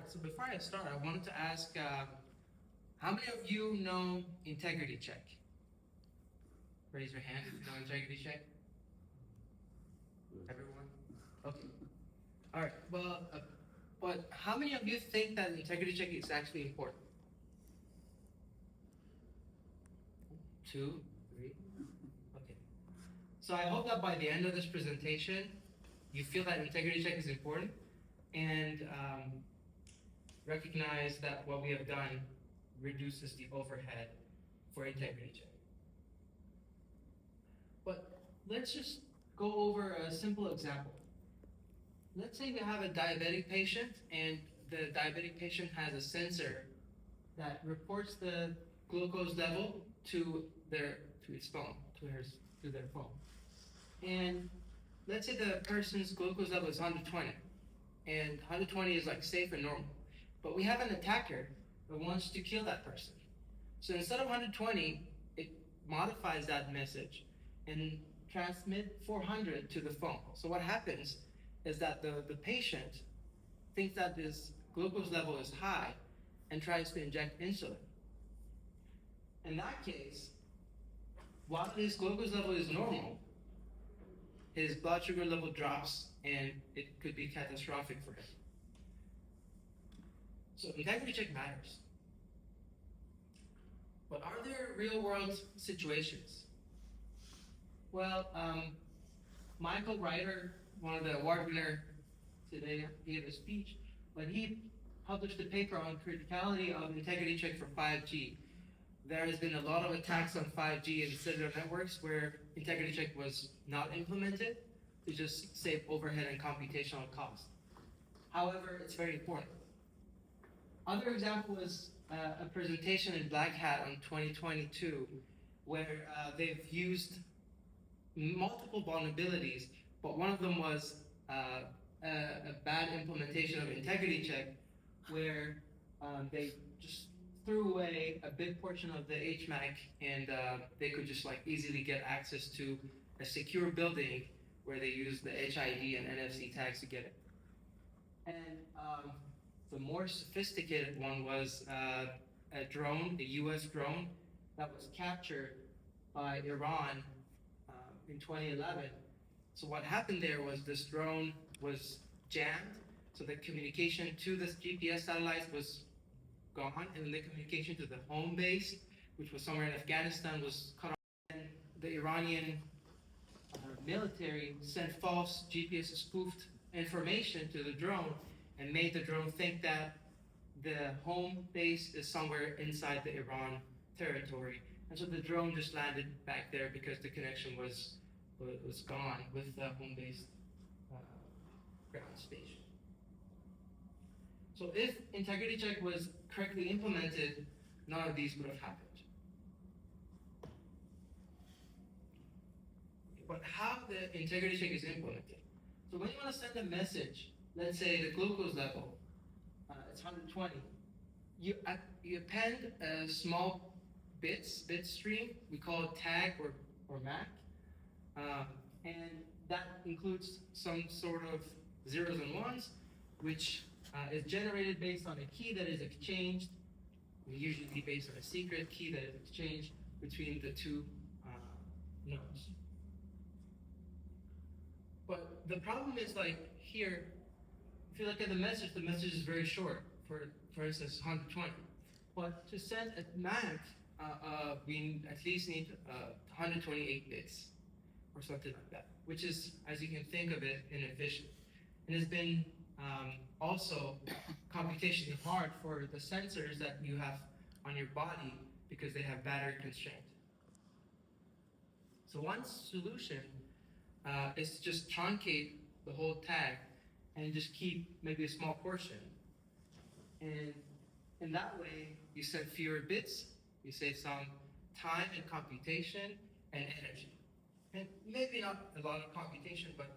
So before I start, I wanted to ask, how many of you know integrity check? Raise your hand if you know integrity check. Everyone? Okay. All right. Well, but how many of you think that integrity check is actually important? 2, 3. Okay. So I hope that by the end of this presentation, you feel that integrity check is important and recognize that what we have done reduces the overhead for integrity check. But let's just go over a simple example. Let's say we have a diabetic patient and the diabetic patient has a sensor that reports the glucose level to their phone. And let's say the person's glucose level is 120, and 120 is like safe and normal. But we have an attacker that wants to kill that person. So instead of 120, it modifies that message and transmit 400 to the phone. So what happens is that the patient thinks that this glucose level is high and tries to inject insulin. In that case, while his glucose level is normal, his blood sugar level drops and it could be catastrophic for him. So integrity check matters. But are there real world situations? Well, Michael Ryder, one of the award winner today, gave a speech, but he published a paper on criticality of integrity check for 5G. There has been a lot of attacks on 5G and cellular networks where integrity check was not implemented to just save overhead and computational cost. However, it's very important. Other example is a presentation in Black Hat on 2022 where they've used multiple vulnerabilities, but one of them was a bad implementation of integrity check where they just threw away a big portion of the HMAC and they could just like easily get access to a secure building where they used the HID and NFC tags to get it. And the more sophisticated one was a drone, a US drone that was captured by Iran in 2011. So what happened there was this drone was jammed, so the communication to this GPS satellite was gone, and the communication to the home base, which was somewhere in Afghanistan, was cut off. And the Iranian military sent false GPS spoofed information to the drone and made the drone think that the home base is somewhere inside the Iran territory. And so the drone just landed back there because the connection was gone with the home-based ground station. So if integrity check was correctly implemented, none of these would have happened. But how the integrity check is implemented? So when you want to send a message, let's say the glucose level, it's 120, you append a small bit stream, we call it tag or MAC, and that includes some sort of zeros and ones, which is generated based on a key that is exchanged, usually based on a secret key that is exchanged between the two nodes. But the problem is, like here, if you look at the message is very short. For instance, 120. But to send a MAC, we at least need 128 bits or something like that, which is, as you can think of it, inefficient. And it's been also computationally hard for the sensors that you have on your body because they have battery constraint. So one solution is to just truncate the whole tag and just keep maybe a small portion. And in that way, you send fewer bits, you save some time and computation and energy. And maybe not a lot of computation, but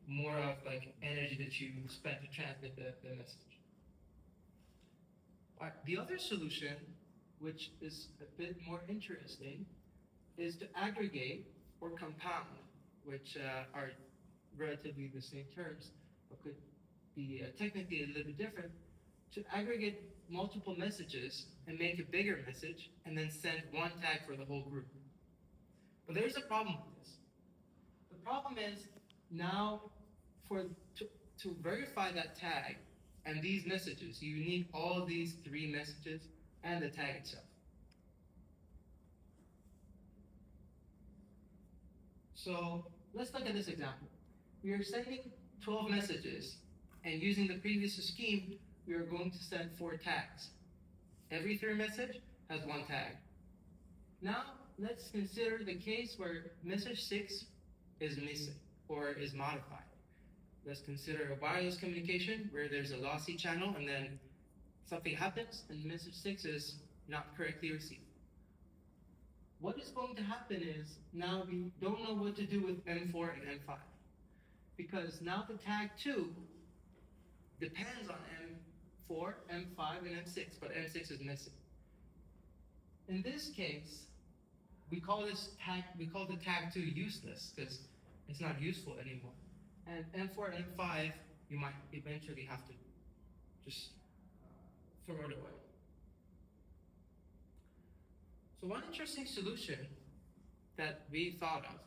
more of like energy that you spend to transmit the message. All right, the other solution, which is a bit more interesting, is to aggregate or compound, which are relatively the same terms, but could be technically a little bit different, to aggregate multiple messages and make a bigger message and then send one tag for the whole group. But there's a problem with this. The problem is now to verify that tag and these messages, you need all these 3 messages and the tag itself. So let's look at this example. We are sending 12 messages, and using the previous scheme, we are going to send 4 tags. Every 3rd message has 1 tag. Now, let's consider the case where message 6 is missing or is modified. Let's consider a wireless communication where there's a lossy channel and then something happens and message 6 is not correctly received. What is going to happen is now we don't know what to do with M4 and M5 because now the tag 2 depends on M4, M5, and M6, but M6 is missing. In this case, we call the tag 2 useless because it's not useful anymore. And M4 and M5, you might eventually have to just throw it away. So one interesting solution that we thought of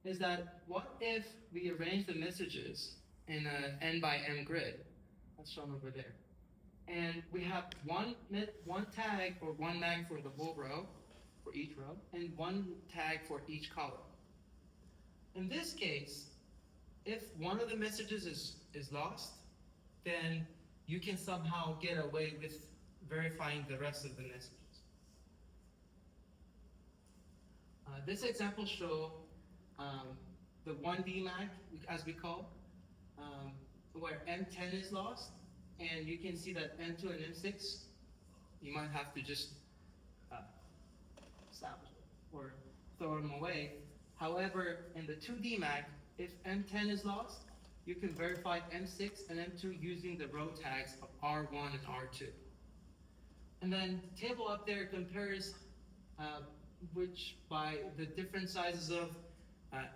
is that what if we arrange the messages in an N by M grid, that's shown over there, and we have one tag or 1 mag for the whole row, for each row, and 1 tag for each column. In this case, if one of the messages is lost, then you can somehow get away with verifying the rest of the messages. This example shows the 1D mag, as we call, where M10 is lost, and you can see that M2 and M6, you might have to just salvage it or throw them away. However, in the 2D mag, if M10 is lost, you can verify M6 and M2 using the row tags of R1 and R2. And then table up there compares which by the different sizes of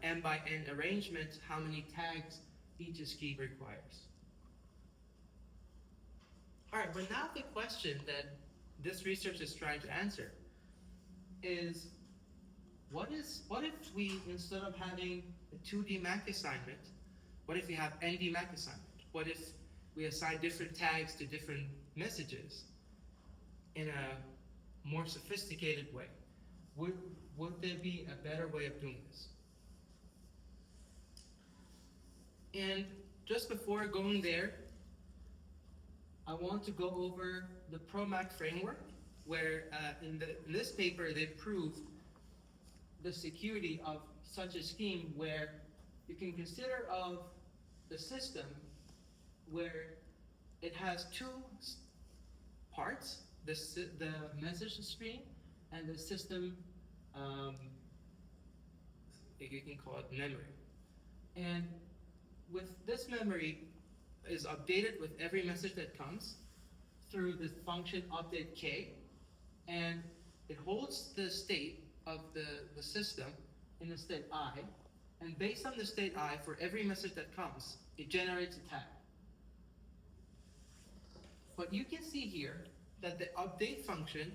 M by N arrangement, how many tags each scheme requires. All right, but now the question that this research is trying to answer is, what if we, instead of having a 2D MAC assignment, what if we have ND MAC assignment? What if we assign different tags to different messages in a more sophisticated way? Would there be a better way of doing this? And just before going there, I want to go over the ProMAC framework, where in this paper they proved the security of such a scheme where you can consider of the system where it has 2 parts, the message stream and the system, you can call it memory. And with this memory is updated with every message that comes through this function update k, and it holds the state of the system in the state I, and based on the state I, for every message that comes, it generates a tag. But you can see here that the update function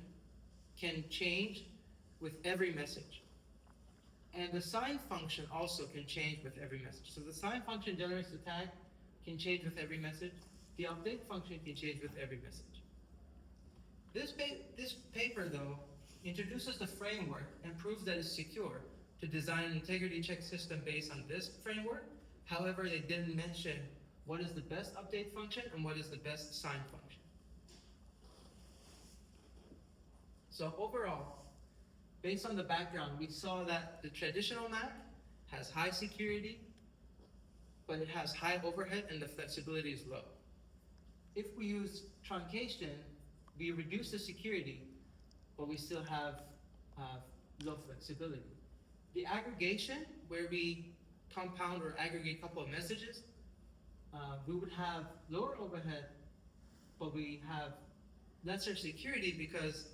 can change with every message. And the sign function also can change with every message. So the sign function generates the tag, can change with every message. The update function can change with every message. This paper, though, introduces the framework and proves that it's secure to design an integrity check system based on this framework. However, they didn't mention what is the best update function and what is the best sign function. So overall, based on the background, we saw that the traditional MAC has high security, but it has high overhead and the flexibility is low. If we use truncation, we reduce the security, but we still have low flexibility. The aggregation, where we compound or aggregate a couple of messages, we would have lower overhead, but we have lesser security because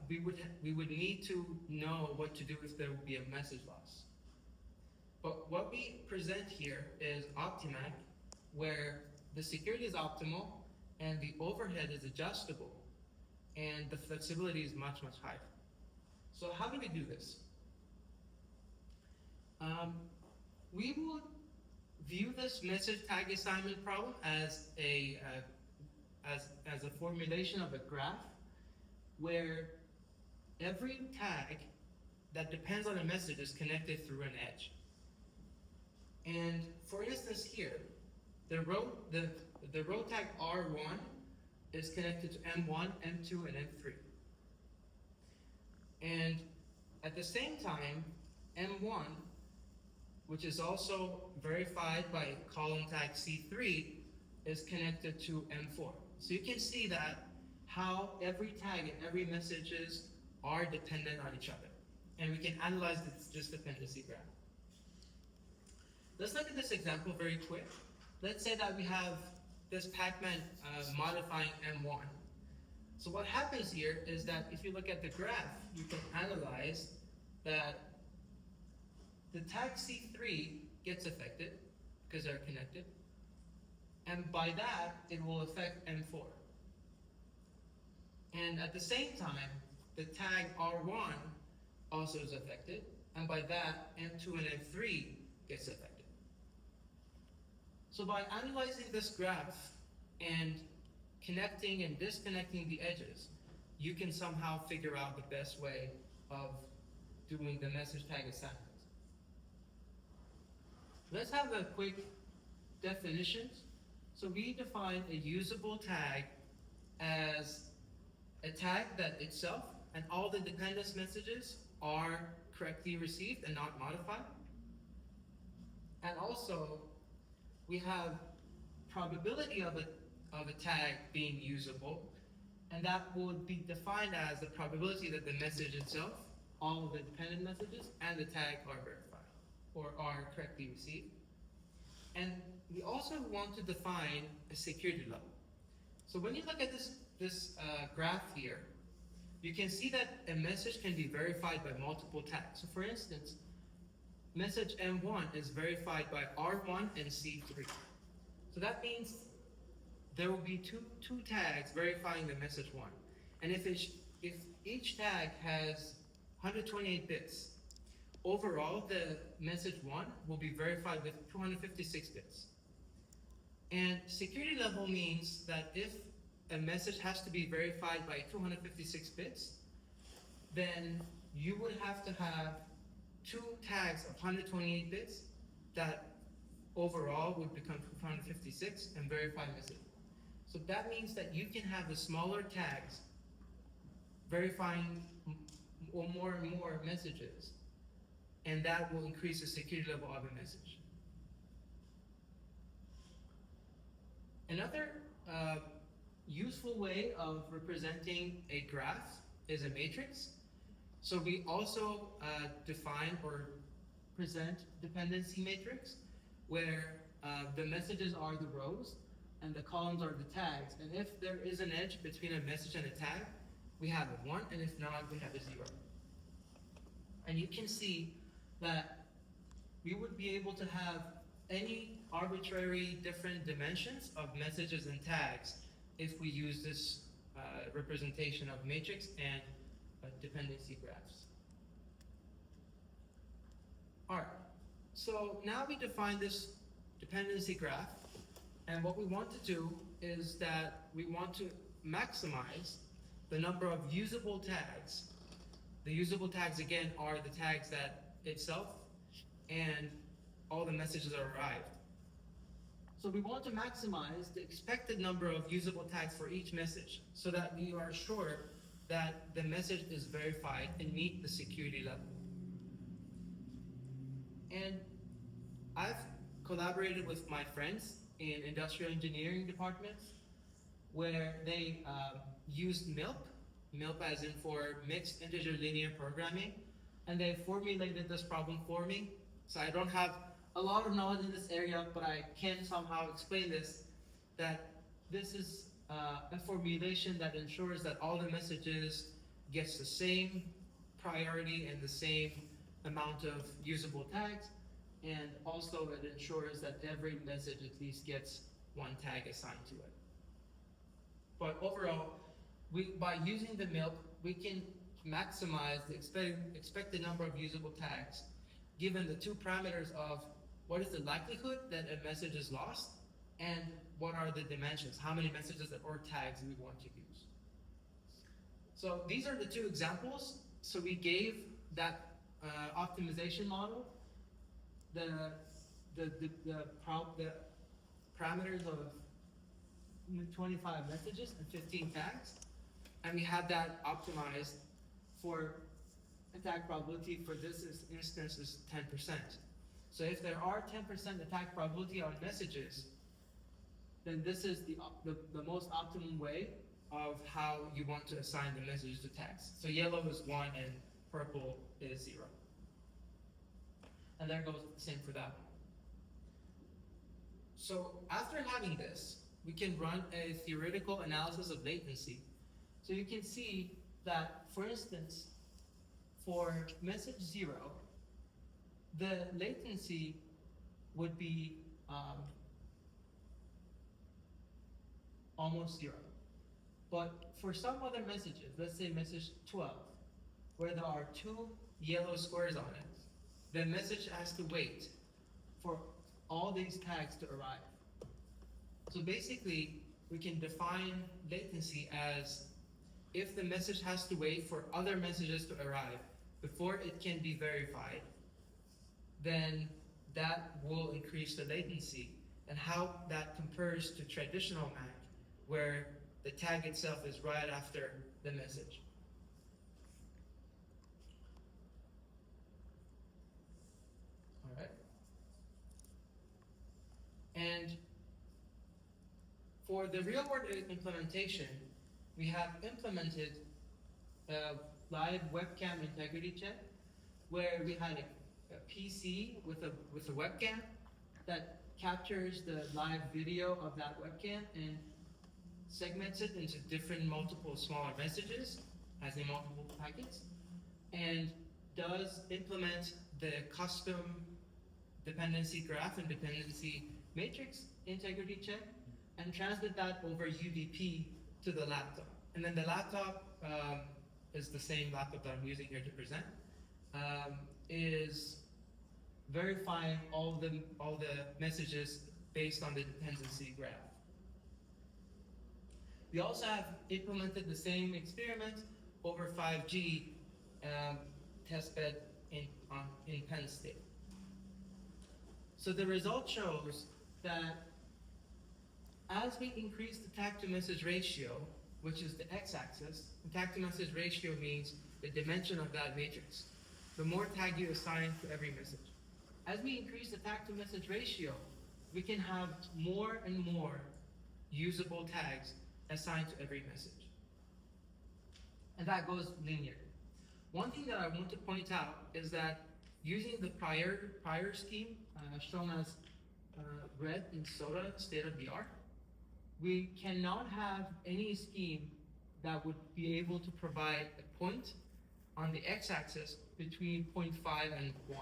we would need to know what to do if there would be a message loss. But what we present here is OptiMAC, where the security is optimal and the overhead is adjustable, and the flexibility is much, much higher. So how do we do this? We would view this message tag assignment problem as a formulation of a graph where every tag that depends on a message is connected through an edge. And for instance here, the row tag R1 is connected to M1, M2, and M3. And at the same time, M1, which is also verified by column tag C3, is connected to M4. So you can see that how every tag and every messages are dependent on each other. And we can analyze this dependency graph. Let's look at this example very quick. Let's say that we have this Pac-Man modifying M1. So what happens here is that if you look at the graph, you can analyze that the tag C3 gets affected because they're connected. And by that, it will affect M4. And at the same time, the tag R1 also is affected. And by that, M2 and M3 gets affected. So by analyzing this graph and connecting and disconnecting the edges, you can somehow figure out the best way of doing the message tag assignment. Let's have a quick definition. So we define a usable tag as a tag that itself and all the dependence messages are correctly received and not modified. And also, we have probability of a tag being usable, and that would be defined as the probability that the message itself, all of the dependent messages, and the tag are verified or are correctly received. And we also want to define a security level. So when you look at this graph here, you can see that a message can be verified by multiple tags. So for instance, message M1 is verified by R1 and C3. So that means there will be two tags verifying the message 1. And if each tag has 128 bits, overall the message 1 will be verified with 256 bits. And security level means that if a message has to be verified by 256 bits, then you would have to have 2 tags of 128 bits that overall would become 256 and verify message. So that means that you can have the smaller tags verifying more and more messages, and that will increase the security level of a message. Another useful way of representing a graph is a matrix. So we also define or present dependency matrix where the messages are the rows and the columns are the tags. And if there is an edge between a message and a tag, we have a 1, and if not, we have a 0. And you can see that we would be able to have any arbitrary different dimensions of messages and tags if we use this representation of matrix and dependency graphs. All right, so now we define this dependency graph, and what we want to do is that we want to maximize the number of usable tags. The usable tags, again, are the tags that itself and all the messages are arrived. So we want to maximize the expected number of usable tags for each message so that we are sure that the message is verified and meet the security level. And I've collaborated with my friends in industrial engineering departments where they used MILP as in for mixed integer linear programming, and they formulated this problem for me. So I don't have a lot of knowledge in this area, but I can somehow explain this, that this is a formulation that ensures that all the messages gets the same priority and the same amount of usable tags, and also it ensures that every message at least gets 1 tag assigned to it. But overall, by using the milk, we can maximize the expected number of usable tags, given the two parameters of what is the likelihood that a message is lost, and what are the dimensions, how many messages or tags we want to use. So these are the two examples. So we gave that optimization model the parameters of 25 messages and 15 tags, and we have that optimized for attack probability for this instance is 10%. So if there are 10% attack probability on messages, then this is the most optimum way of how you want to assign the messages to tags. So yellow is 1 and purple is 0. And there goes the same for that one. So after having this, we can run a theoretical analysis of latency. So you can see that, for instance, for message 0, the latency would be almost 0. But for some other messages, let's say message 12, where there are 2 yellow squares on it, the message has to wait for all these tags to arrive. So basically, we can define latency as if the message has to wait for other messages to arrive before it can be verified, then that will increase the latency. And how that compares to traditional MAC, where the tag itself is right after the message. All right. And for the real-world implementation, we have implemented a live webcam integrity check, where we had a PC with a webcam that captures the live video of that webcam and segments it into different multiple smaller messages as in multiple packets, and does implement the custom dependency graph and dependency matrix integrity check and transmit that over UDP to the laptop. And then the laptop is the same laptop that I'm using here to present, is verifying all the messages based on the dependency graph. We also have implemented the same experiment over 5G testbed in Penn State. So the result shows that as we increase the tag-to-message ratio, which is the x-axis, the tag-to-message ratio means the dimension of that matrix. The more tag you assign to every message. As we increase the tag-to-message ratio, we can have more and more usable tags assigned to every message. And that goes linear. One thing that I want to point out is that using the prior scheme, shown as red in SOTA state of the art, we cannot have any scheme that would be able to provide a point on the x-axis between 0.5 and 1.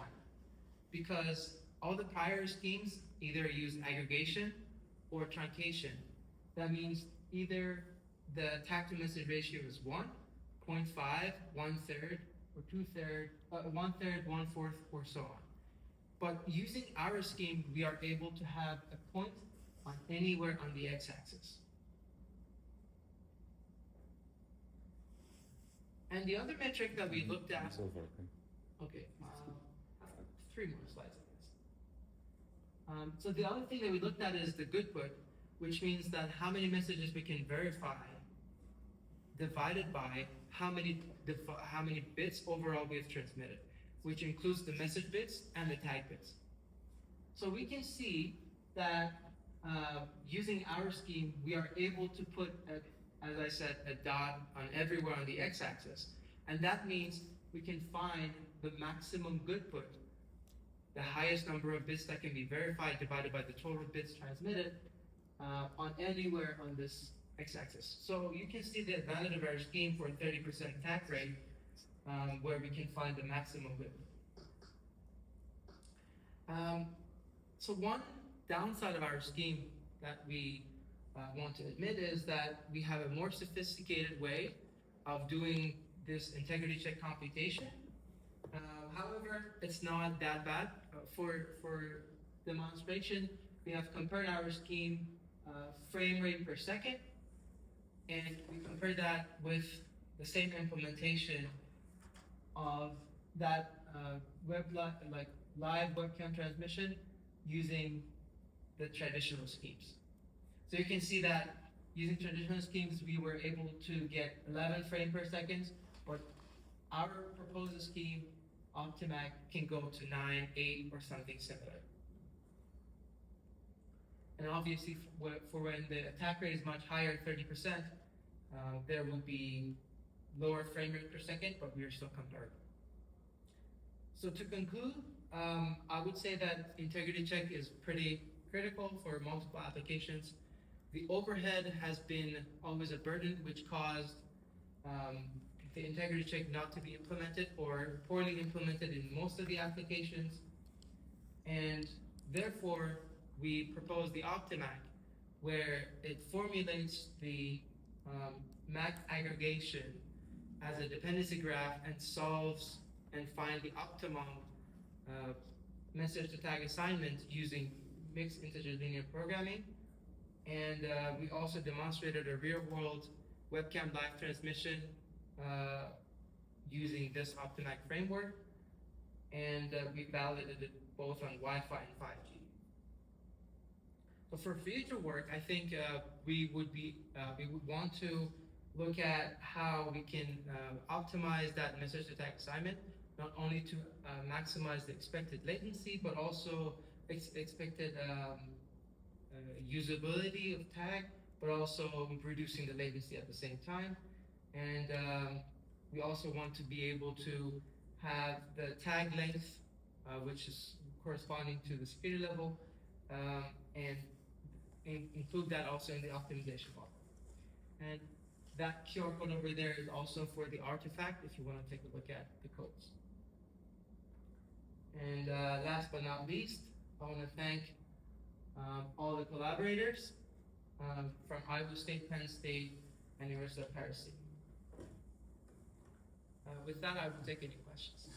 Because all the prior schemes either use aggregation or truncation. That means either the tag-to-message ratio is 1, 0.5, 1/3, or 2/3, 1/3, 1/4, or so on. But using our scheme, we are able to have a point on anywhere on the x-axis. And the other metric that we looked at, okay, 3 more slides, I guess. So the other thing that we looked at is the good put, which means that how many messages we can verify divided by how many bits overall we have transmitted, which includes the message bits and the tag bits. So we can see that using our scheme, we are able to put, as I said, a dot on everywhere on the x-axis. And that means we can find the maximum good put, the highest number of bits that can be verified divided by the total bits transmitted on anywhere on this x-axis. So you can see the advantage of our scheme for a 30% attack rate, where we can find the maximum good. So one downside of our scheme that we want to admit is that we have a more sophisticated way of doing this integrity check computation. However, it's not that bad. For demonstration, we have compared our scheme frame rate per second, and we compare that with the same implementation of that live webcam transmission using the traditional schemes. So you can see that using traditional schemes, we were able to get 11 frames per second, but our proposed scheme, OptiMAC, can go to 9, 8, or something similar. And obviously, for when the attack rate is much higher, 30%, there will be lower frame rate per second, but we are still comparable. So to conclude, I would say that integrity check is pretty critical for multiple applications. The overhead has been always a burden, which caused the integrity check not to be implemented or poorly implemented in most of the applications. And therefore, we propose the OptiMAC, where it formulates the MAC aggregation as a dependency graph and solves and find the optimum message to tag assignment using mixed integer linear programming. And we also demonstrated a real-world webcam live transmission using this OptiMAC framework, and we validated it both on Wi-Fi and 5G. So for future work, I think we would want to look at how we can optimize that message to tag assignment, not only to maximize the expected latency, but also expected usability of tag, but also reducing the latency at the same time. And we also want to be able to have the tag length, which is corresponding to the security level, and include that also in the optimization model. And that QR code over there is also for the artifact if you want to take a look at the codes. And last but not least, I want to thank all the collaborators from Iowa State, Penn State, and University of Paris. With that, I will take any questions.